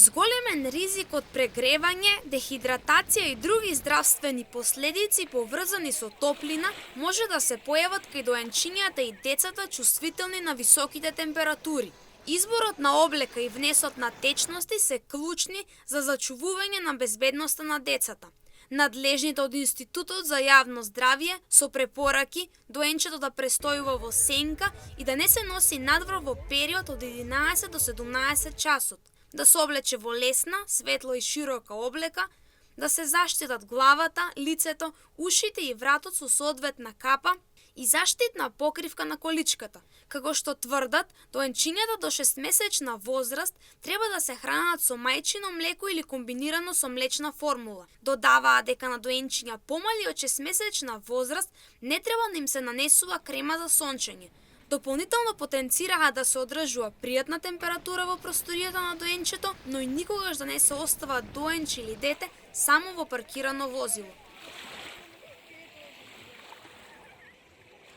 Зголемен ризик од прегревање, дехидратација и други здравствени последици поврзани со топлина може да се појават кај доенчињата и децата чувствителни на високите температури. Изборот на облека и внесот на течности се клучни за зачувување на безбедноста на децата. Надлежните од Институтот за јавно здравје со препораки доенчето да престојува во сенка и да не се носи надвор во период од 11 до 17 часот, да се облече во лесна, светло и широка облека, да се заштитат главата, лицето, ушите и вратот со соодветна капа и заштитна покривка на количката. Како што тврдат, доенчињата до 6-месечна возраст треба да се хранат со мајчино млеко или комбинирано со млечна формула. Додаваа дека на доенчиња помали од 6-месечна возраст не треба да им се нанесува крема за сончење. Дополнително потенцираа да се одржува пријатна температура во просторијата на доенчето, но и никогаш да не се остава доенче или дете само во паркирано возило.